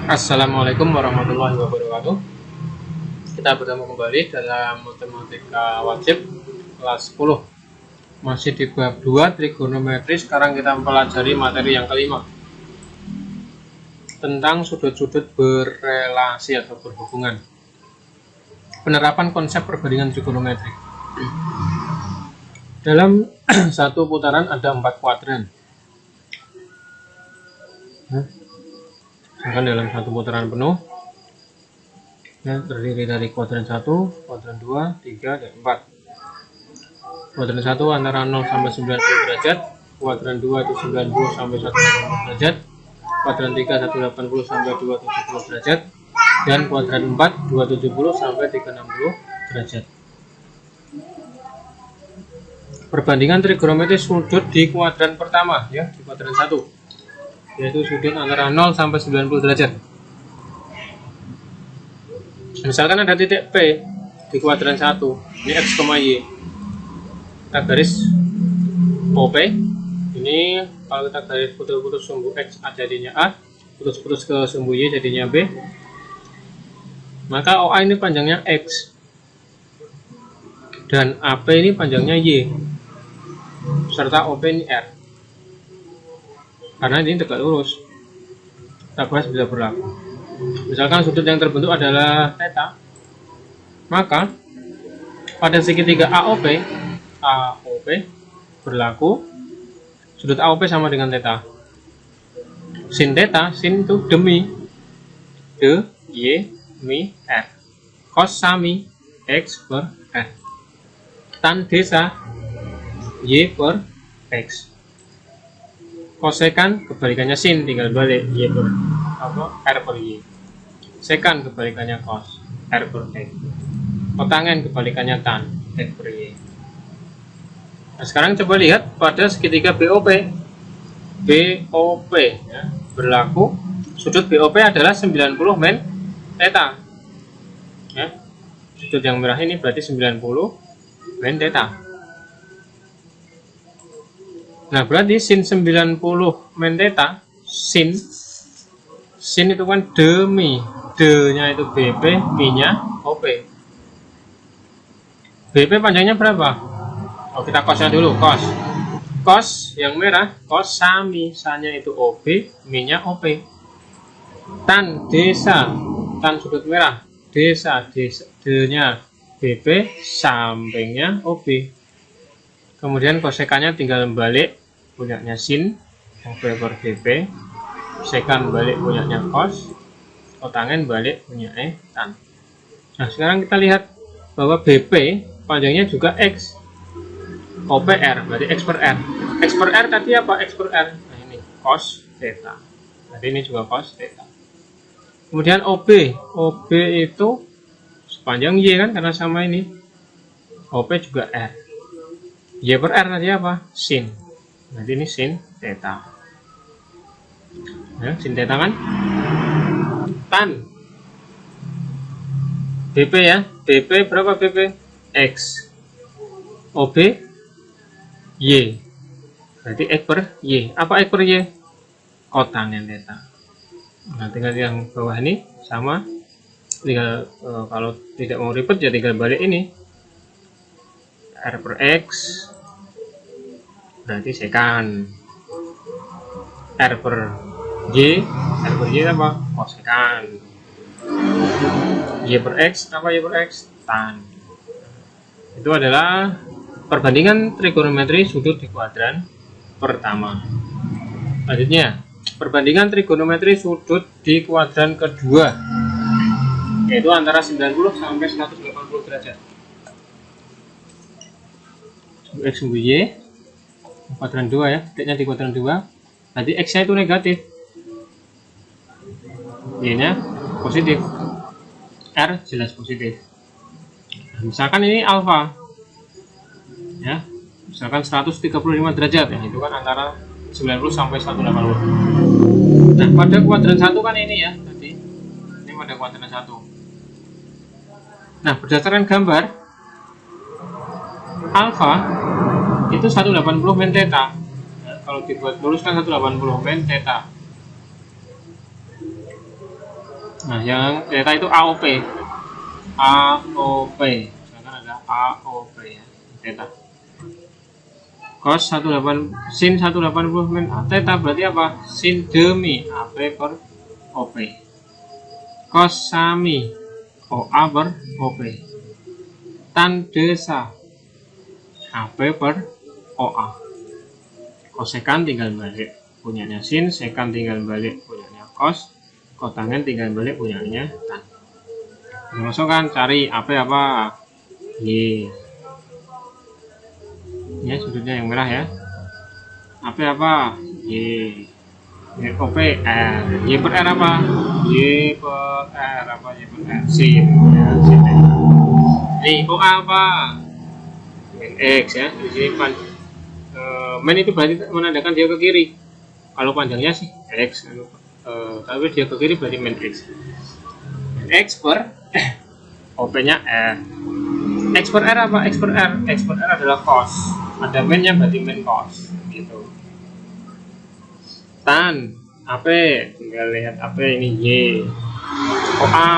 Assalamualaikum warahmatullahi wabarakatuh. Kita bertemu kembali dalam matematika wajib kelas 10. Masih di bab 2 trigonometri. Sekarang kita mempelajari materi yang kelima tentang sudut-sudut berrelasi atau berhubungan. Penerapan konsep perbandingan trigonometri. Dalam satu putaran ada 4 kuadran. Sedangkan dalam satu putaran penuh terdiri dari kuadran 1, kuadran 2, 3, dan 4. Kuadran 1 antara 0 sampai 90 derajat, kuadran 2 itu 90 sampai 180 derajat, kuadran 3 180 sampai 270 derajat, dan kuadran 4 270 sampai 360 derajat. Perbandingan trigonometri sudut di kuadran pertama, ya, di kuadran 1. Yaitu sudut antara 0 sampai 90 derajat. Misalkan ada titik P di kuadran 1, ini X, Y. Kita garis OP. Ini kalau kita garis putus-putus sumbu X jadinya A, putus-putus ke sumbu Y jadinya B. Maka OA ini panjangnya X. Dan AP ini panjangnya Y. Serta OP ini R. Karena ini tegak lurus, kita bahas bisa berlaku. Misalkan sudut yang terbentuk adalah theta, maka pada segitiga AOP berlaku sudut AOP sama dengan theta. Sin theta, sin itu demi, de, y, mi, r. Cos sami, x per r. Tan desa, y per x. Kosekan kebalikannya sin, tinggal balik y per r per y. Sekan kebalikannya cos, r per x. Kotangen kebalikannya tan, x per y. Nah, sekarang coba lihat pada segitiga BOP. BOP ya, berlaku sudut BOP adalah 90 men theta. Ya, sudut yang merah ini berarti 90 men theta. Nah, berarti sin 90 men theta, sin itu kan demi, D-nya itu BP, Mi-nya OP. BP panjangnya berapa? Oh, kita cosnya dulu, cos. Cos yang merah, cos sami, sa-nya itu OB, Mi-nya OP. Tan desa, tan sudut merah, desa, D-nya BP, sampingnya OB. Kemudian kosekannya tinggal balik punyanya sin, OP per BP, sekan balik punyanya cos, kotangen balik punyanya tan. Nah, sekarang kita lihat bahwa BP panjangnya juga X, OPR, berarti X per R. X per R tadi apa? X per R. Nah, ini cos theta. Jadi ini juga cos theta. Kemudian OB itu sepanjang Y kan, karena sama ini. OP juga R. Y per R tadi apa? Sin. Nanti ini sin theta. Ya, sin theta kan? Tan. BP ya. BP berapa BP? X. OB Y. Berarti X per Y. Apa X per Y? Kotangen theta. Nah, tinggal yang bawah ini sama. Tinggal kalau tidak mau ribet ya tinggal balik ini. R per X berarti sekan, R per Y apa? Kosekan. Y per X apa? Y per X tan. Itu adalah perbandingan trigonometri sudut di kuadran pertama. Selanjutnya, perbandingan trigonometri sudut di kuadran kedua, yaitu antara 90 sampai 180 derajat. X sumbu Y kuadran 2 ya, titiknya di kuadran 2. Nanti X nya itu negatif, Y nya positif, R jelas positif. Nah, misalkan ini alfa ya, misalkan 135 derajat ya, itu kan antara 90 sampai 180. Nah, pada kuadran 1 kan ini ya, tadi ini pada kuadran 1. Nah, berdasarkan gambar alfa itu 180 men theta. Kalau dibuat lurus kan 180 men theta. Nah, yang theta itu AOP. AOP. Misalkan ada AOP ya, theta. Cos 18 sin 180 min theta berarti apa? Sin demi AP per OP. Cos sami OA per OP. Tan desa AP per OA. Kosekan tinggal balik punyanya sin, sekan tinggal balik punyanya cos, kotangen tinggal balik punyanya tan. Masukkan cari AP apa? Y. Ya, sudutnya yang merah ya. AP apa? Y. OP R. Y per R apa? Y per R apa? Y per R. Sin. Ya, sin. Nih, OA apa? Min X ya. Di sini min itu berarti menandakan dia ke kiri. Kalau panjangnya sih X. Tapi dia ke kiri berarti min X. X per OP-nya R. X per R apa? X per R. X per R adalah cos. Ada min-nya berarti min cos. Gitu. Tan AP, tinggal lihat AP ini Y. OA.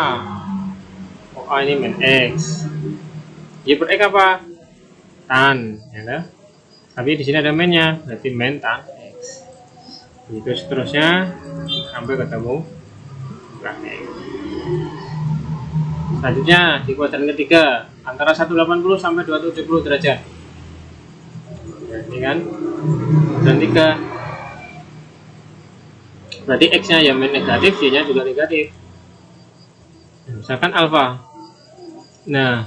OA ini min X. Y per X apa? Tan, ya kan? Tapi di sini ada min-nya, berarti min tan X. Itu seterusnya sampai ketemu X. Selanjutnya di kuadran ketiga antara 180 sampai 270 derajat. Nah, ini kan kuadran 3. Berarti X-nya yang min negatif, Y-nya juga negatif. Misalkan alfa. Nah,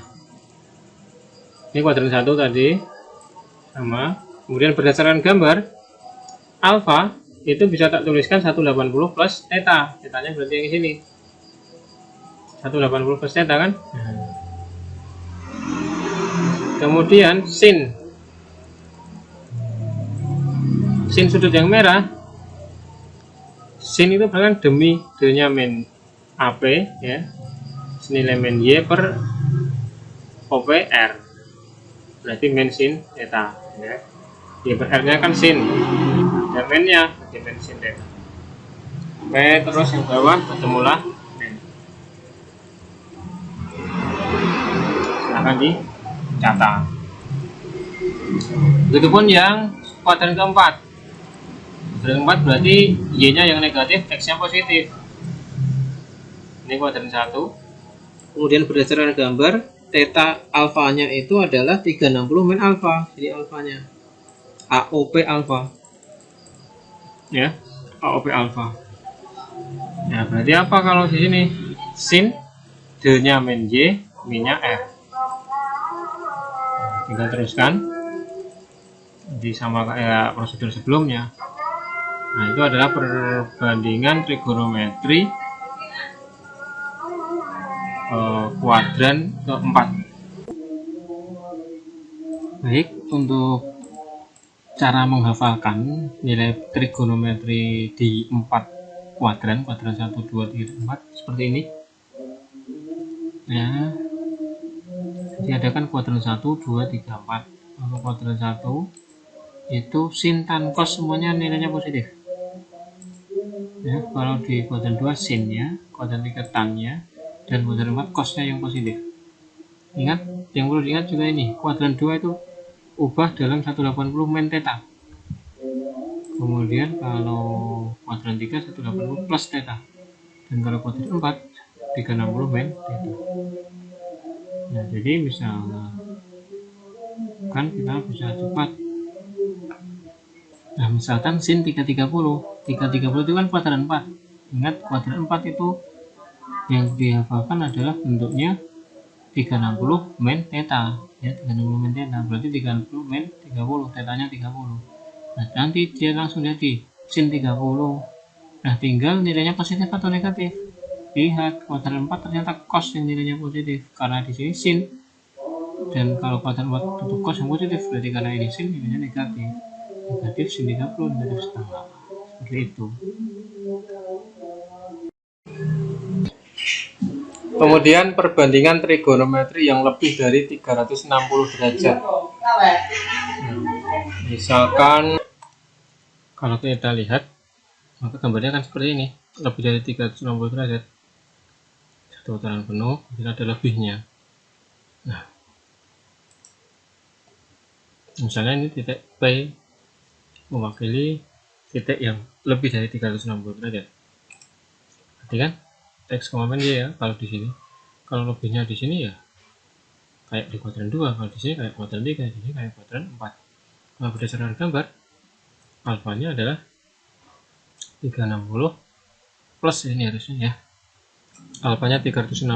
ini kuadran 1 tadi sama. Kemudian berdasarkan gambar alfa itu bisa tak tuliskan 180 plus theta. Theta-nya berarti yang di sini. 180 plus theta kan? Kemudian sin. Sin sudut yang merah. Sin itu berarti demi D-nya min AP ya. Senilai min Y per OP R. Berarti min sin theta ya. Y per R nya kan sin. Dan min nya berarti min sin theta. Oke, terus yang bawah ketemulah min. Silahkan dicatat. Begitupun yang kuadran keempat. Kuadran keempat berarti Y-nya yang negatif, X-nya positif. Ini kuadran 1. Kemudian berdasarkan gambar, theta alfanya itu adalah 360 min alfa. Jadi alfanya AOP alfa. Ya, AOP alfa. Nah, berarti apa kalau di sini? Sin D-nya min Y, min-nya R. Tinggal teruskan di sama kayak prosedur sebelumnya. Nah, itu adalah perbandingan trigonometri kuadran keempat. Baik, untuk cara menghafalkan nilai trigonometri di 4 kuadran 1, 2, 3, 4 seperti ini. Ya. Jadi ada kan kuadran 1, 2, 3, 4. Kalau kuadran 1 itu sin tan cos semuanya nilainya positif. Ya, kalau di kuadran 2 sin-nya, kuadran 3 tan-nya, dan kuadran 4 cos-nya yang positif. Ingat, yang perlu diingat juga ini, kuadran 2 itu ubah dalam 180 min theta. Kemudian kalau kuadran 3 180 plus theta. Dan kalau kuadran 4 360 min theta. Nah, jadi misalnya kan kita bisa cepat. Nah, misalkan sin 330. 330 itu kan kuadran 4. Ingat, kuadran 4 itu yang dihafalkan adalah bentuknya 360 min theta ya, 360 min theta berarti 30 min 30, tetanya 30. Nah, nanti dia langsung jadi sin 30. Nah, tinggal nilainya positif atau negatif. Lihat, kuadran 4 ternyata cos yang nilainya positif karena di sini sin, dan kalau kuadran 4 itu cos yang positif berarti karena ini sin nilainya negatif. Negatif sin 30, negatif setengah. Seperti itu. Kemudian perbandingan trigonometri yang lebih dari 360 derajat. Misalkan kalau kita lihat, maka gambarnya kan seperti ini. lebih dari 360 derajat, satu putaran penuh, ini ada lebihnya. Nah, misalnya ini titik P mewakili titik yang lebih dari 360 derajat. Berarti kan X, Y ya kalau di sini. Kalau lebihnya di sini ya kayak di kuadran 2, kalau di sini kayak kuadran 3, di sini kayak kuadran 4. Nah, berdasarkan gambar, alfanya adalah 360 plus ini harusnya ya. Alfanya 360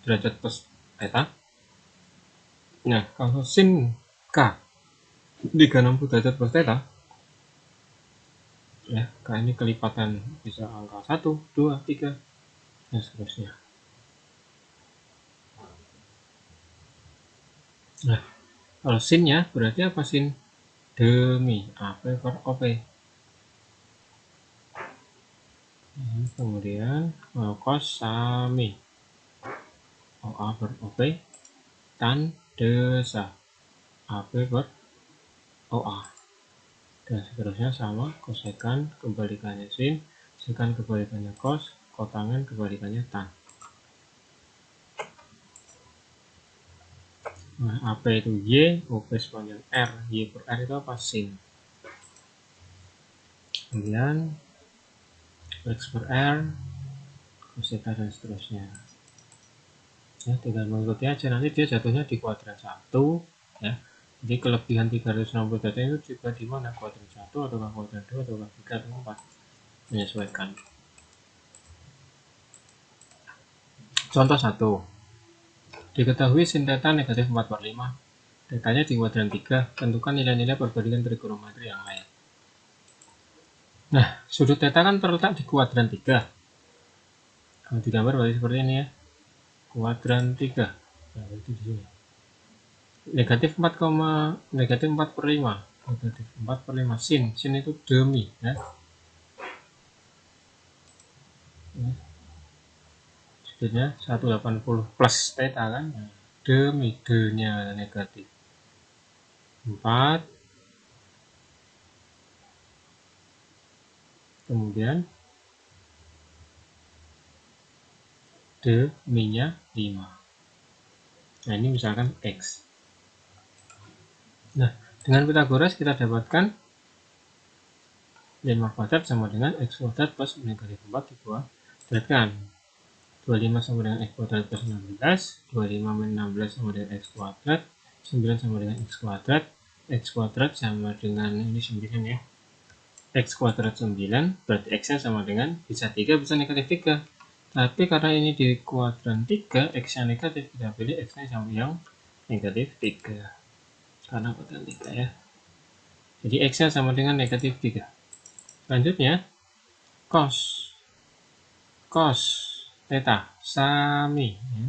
derajat plus theta. Nah, kalau sin K 360 derajat plus theta, ya, K ini kelipatan bisa angka 1, 2, 3, dan seterusnya. Nah, kalau sinnya berarti apa sin? Demi AP per OP. Kemudian cos sami OA per OP tan desa AP per OA, dan seterusnya sama. Kosekan kebalikannya sin, sekan kebalikannya cos, kotangan kebalikannya tan. Nah, AP itu Y, OP sepanjang R, Y per R itu apa? Sin. Kemudian X per R, coseta dan seterusnya. Ya, tinggal mengikuti aja, nanti dia jatuhnya di kuadran 1 ya. Jadi kelebihan 360 derajat itu juga di mana? Kuadran 1 atau kuadran 2 atau 3 atau 4. Menyesuaikan. Contoh 1. Diketahui sin theta negatif 4/5. Tetanya di kuadran 3. Tentukan nilai-nilai perbandingan trigonometri yang lain. Nah, sudut theta kan terletak di kuadran 3. Kalau digambar berarti seperti ini ya. Kuadran 3. Nah, itu di sini. Negatif 4, negatif 4/5. Negatif 4/5 sin. Sin itu demi ya. Sudutnya 180 plus theta kan. Nah, demi D-nya negatif 4. Kemudian D-nya 5. Nah, ini misalkan X. Nah, dengan Pythagoras kita dapatkan 5 kuadrat sama dengan X kuadrat plus negatif 4 dikuadratkan. 25 sama dengan X kuadrat plus 16. 25 min 16 sama dengan X kuadrat. 9 sama dengan X kuadrat. X kuadrat sama dengan ini 9 ya. X kuadrat 9, berarti X-nya sama dengan bisa 3, bisa negatif 3. Tapi karena ini di kuadran 3, X-nya negatif, kita pilih X-nya sama yang negatif 3. Karena kuadran 3 ya. Jadi X-nya sama dengan negatif 3. Selanjutnya, cos theta sami ya.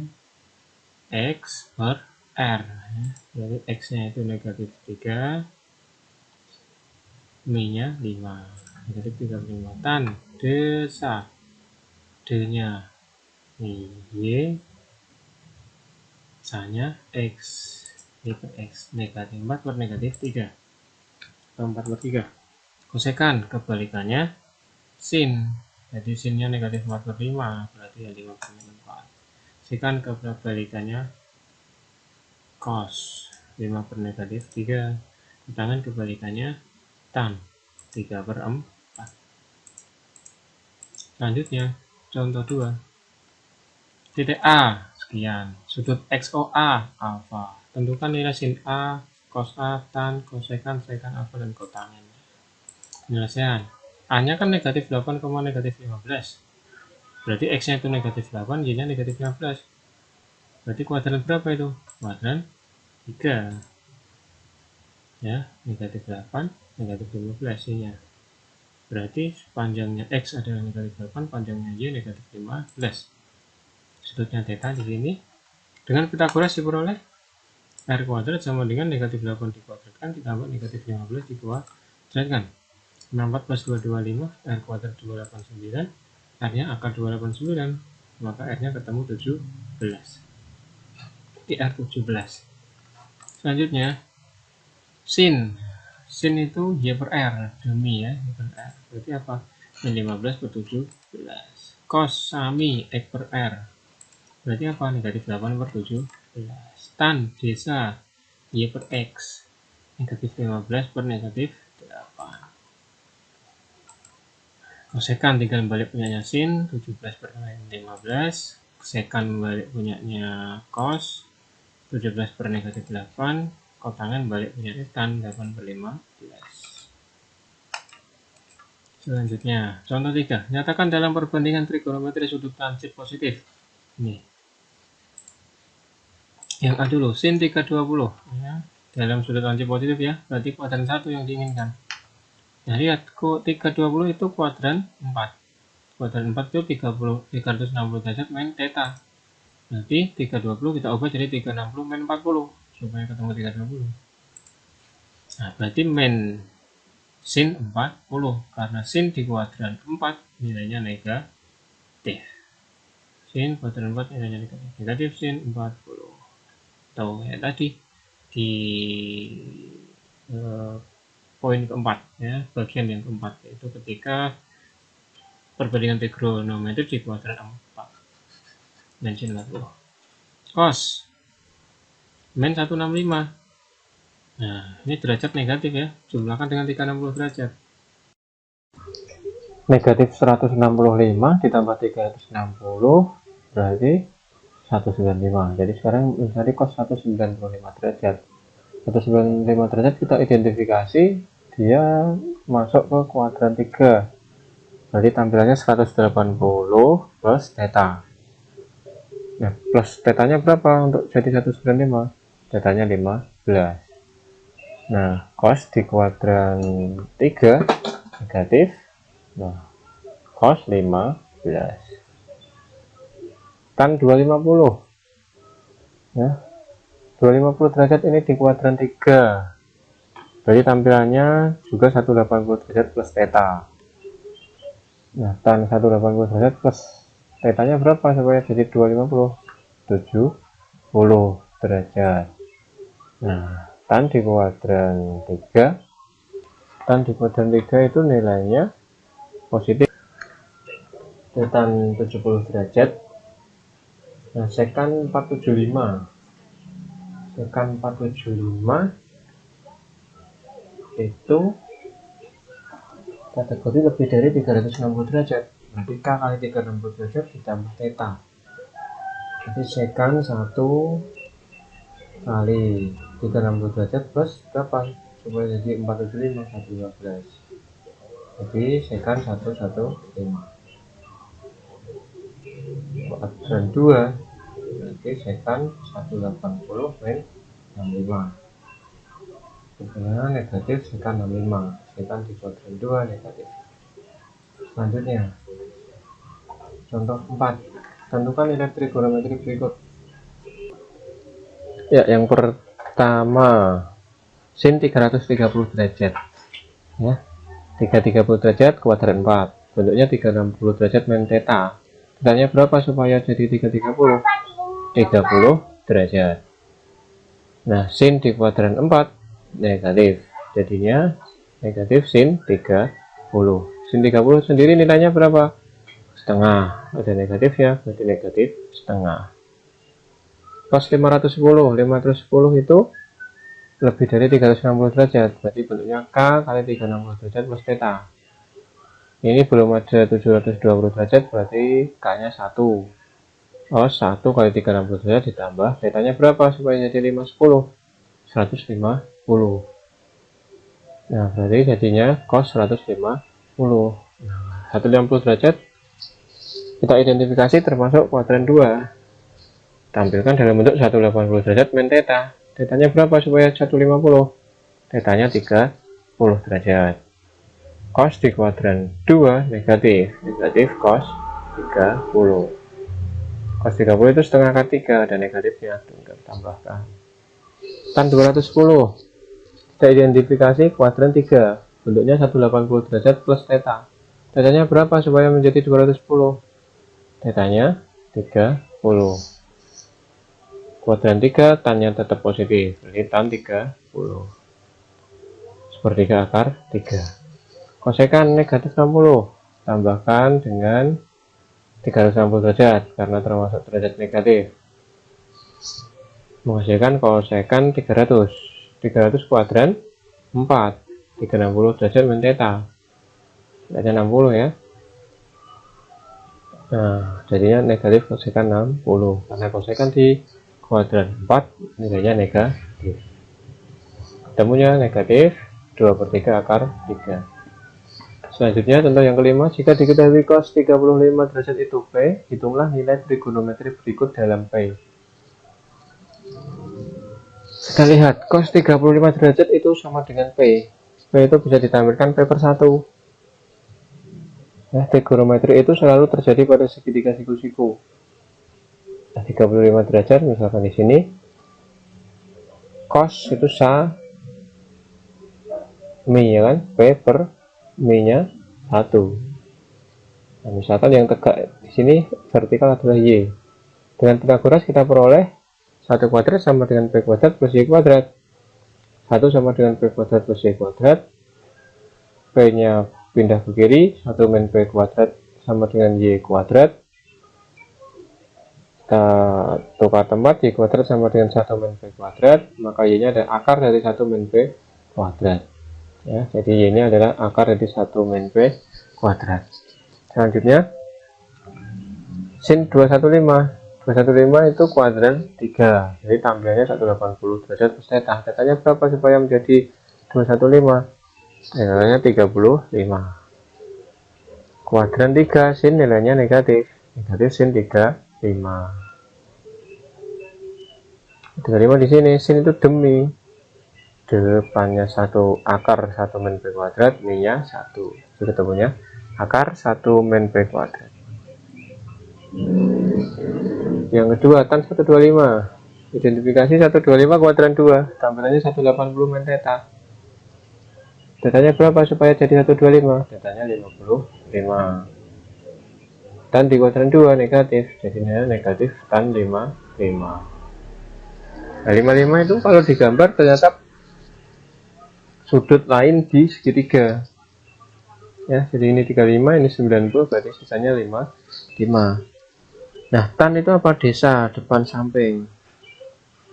X per R ya. Jadi X-nya itu negatif 3, Mi-nya 5, negatif 35, tan desa D-nya Y, S-nya X, Y per X, negatif 4 per negatif 3, atau 4 per 3. Kosekan kebalikannya sin, jadi sinnya negatif 4 per 5, berarti ya 5 per 4. Sekan kebalikannya cos, 5 per negatif 3, tangan kebalikannya tan, 3 per 4. Selanjutnya, contoh 2. Titik A, sekian. Sudut XOA, alfa. Tentukan nilai sin A, cos A, tan, kosekan, sekan, alfa, dan kotangan. Penyelesaian. A-nya kan negatif 8, negatif 15. Berarti X-nya itu negatif 8, Y-nya negatif 15. Berarti kuadran berapa itu? Kuadran 3. Ya, negatif 8, negatif 15 Y-nya. Berarti panjangnya X adalah negatif 8, panjangnya Y negatif 15. Sudutnya theta di sini. Dengan Pythagoras diperoleh R kuadrat sama dengan negatif 8 dikuadratkan ditambah negatif 15 dikuadratkan. 64 plus 225, R kuadrat 289. R-nya akar 289, maka R-nya ketemu 17. Di R 17. Selanjutnya, sin itu Y per R, demi ya, Y per R. Berarti apa? min 15 per 17. Cos sami X per R. Berarti apa? Negatif 8 per 17. Tan desa Y per X. Negatif 15 per negatif 8. Kosekan tinggal balik punyanya sin 17 per 15. Sekan balik punyanya cos 17 per negatif 8. Kotangan balik punyanya tan 8 per 15. Selanjutnya, contoh 3. Nyatakan dalam perbandingan trigonometri sudut lancip positif. Ini. Yang A dulu, sin 320. Ya. Dalam sudut lancip positif ya, berarti kuadran 1 yang diinginkan. Nah, lihat, 320 itu kuadran 4. Kuadran 4 itu 360 derajat min theta. Berarti 320 kita ubah jadi 360 min 40. Supaya ketemu 320. Nah, berarti min sin 40, karena sin di kuadran 4 nilainya negatif. Sin kuadran 4 nilainya negatif. Negatif sin 40. Atau ya tadi di poin keempat ya, bagian yang keempat, yaitu ketika perbandingan trigonometri di kuadran 4 min sin 40. Cos min 165. Nah, ini derajat negatif ya, jumlahkan dengan 360 derajat. Negatif 165 ditambah 360 berarti 195. Jadi sekarang mencari cos 195 derajat. 195 derajat kita identifikasi, dia masuk ke kuadran 3. Berarti tampilannya 180 plus theta. Nah, plus tetanya berapa untuk jadi 195? Tetanya 15. Nah, cos di kuadran 3 negatif. Nah, cos 15. Tan 250. Ya. 250 derajat ini di kuadran 3. Berarti tampilannya juga 180 derajat plus theta. Nah, tan 180 derajat plus tetanya berapa supaya jadi 250? 70 derajat. Nah, tan di kuadran 3. Tan di kuadran 3 itu nilainya positif. Tan 70 derajat. Nah, sekan 475. Sekan 475 itu kategori lebih dari 360 derajat. Berarti K kali 360 derajat ditambah theta. Jadi sekan 1 kali 360 derajat plus berapa? Supaya jadi 475, 115. Jadi sekan 115. Kuadran 2 berarti sekan 180 min 65. Sebenarnya negatif sekan 65. Sekan di kuadran 2 negatif. Selanjutnya, contoh 4. Tentukan nilai trigonometri berikut. Ya, yang pertama, sin 330 derajat. Ya, 330 derajat kuadran 4. Bentuknya 360 derajat min theta. Tetanya berapa supaya jadi 330? 30 derajat. Nah, sin di kuadran 4 negatif. Jadinya negatif sin 30. Sin 30 sendiri nilainya berapa? Setengah. Ada negatif ya, berarti negatif setengah. Cos 510. 510 itu lebih dari 360 derajat. Berarti bentuknya K kali 360 derajat plus theta. Ini belum ada 720 derajat, berarti K-nya 1. Cos 1 kali 360 derajat ditambah tetanya berapa supaya jadi 510? 150. Nah, berarti jadinya cos 150. Nah, 150 derajat kita identifikasi termasuk kuadran 2. Tampilkan dalam bentuk 180 derajat min theta. Tetanya berapa supaya 150? Tetanya 30 derajat. Cos di kuadran 2 negatif. Negatif cos 30. Cos 30 itu setengah kali 3, ada negatifnya, tinggal tambahkan. Tan 210. Kita identifikasi kuadran 3. Bentuknya 180 derajat plus theta. Tetanya berapa supaya menjadi 210? Tetanya 30. Kuadran 3, tannya tetap positif. Jadi tan 30. Sepertiga akar 3. Kosekan negatif 60. tambahkan dengan 360 derajat karena termasuk derajat negatif. Menghasilkan kosekan 300 kuadran 4, 360 derajat min theta. Theta 60 ya. Nah, jadinya negatif kosekan 60 karena kosekan di kuadran 4 nilainya negatif. Ketemunya negatif 2/3 akar 3. Selanjutnya contoh yang kelima, jika diketahui cos 35 derajat itu P, hitunglah nilai trigonometri berikut dalam P. Kita lihat cos 35 derajat itu sama dengan P. P itu bisa ditampilkan P per 1. Ya, trigonometri itu selalu terjadi pada segitiga siku-siku. Nah, 35 derajat misalkan di sini cos itu sa mi ya kan, P per mi nya 1. Nah, misalkan yang tegak di sini vertikal adalah Y. Dengan Pythagoras kita peroleh 1 kuadrat sama dengan P kuadrat plus Y kuadrat. 1 sama dengan P kuadrat plus Y kuadrat. P nya pindah ke kiri, 1 min P kuadrat sama dengan Y kuadrat. Kita tukar tempat, Y kuadrat sama dengan 1 min P kuadrat, maka Y nya adalah akar dari 1 min P kuadrat. Ya, jadi Y ini adalah akar dari 1 min P kuadrat. Selanjutnya sin 215 itu kuadran 3, jadi tampilannya 180 derajat plus theta. Tetanya berapa supaya menjadi 215? Nilainya 35. Kuadran 3, sin nilainya negatif sin 35. 35 di sini, sin itu demi, depannya 1 akar 1 min P kuadrat, min-nya 1. Jadi ketemunya akar 1 min P kuadrat. Yang kedua, tan 125. Identifikasi 125 kuadran 2, tampilannya 180 min theta. Tetanya berapa supaya jadi 125? Tetanya 55. Tan di kuadran 2 negatif, jadinya negatif tan 55. Nah, 55 itu kalau digambar ternyata sudut lain di segitiga. Ya, jadi ini 35, ini 90, berarti sisanya 55. Nah, tan itu apa? Desa, depan samping.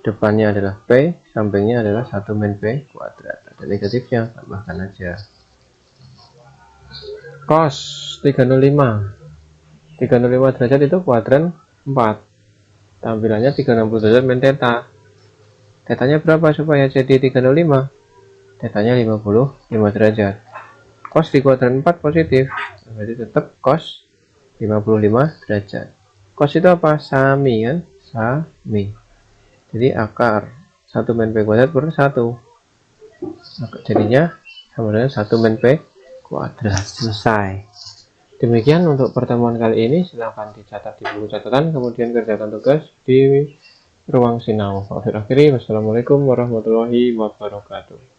Depannya adalah P, sampingnya adalah 1 min P kuadrat. Ada negatifnya, tambahkan aja. Cos 305. 305 derajat itu kuadran 4. Tampilannya 360 derajat min theta. Tetanya berapa supaya jadi 305? Tetanya 55 derajat. Cos di kuadran 4 positif, berarti tetap cos 55 derajat. Cos itu apa? Sami kan? Sami. Jadi akar 1 min P kuadrat per 1. Jadinya sama dengan 1 min P kuadrat. Selesai. Demikian untuk pertemuan kali ini. Silahkan dicatat di buku catatan, kemudian kerjakan tugas di ruang sinau. Akhir-akhiri, wassalamualaikum warahmatullahi wabarakatuh.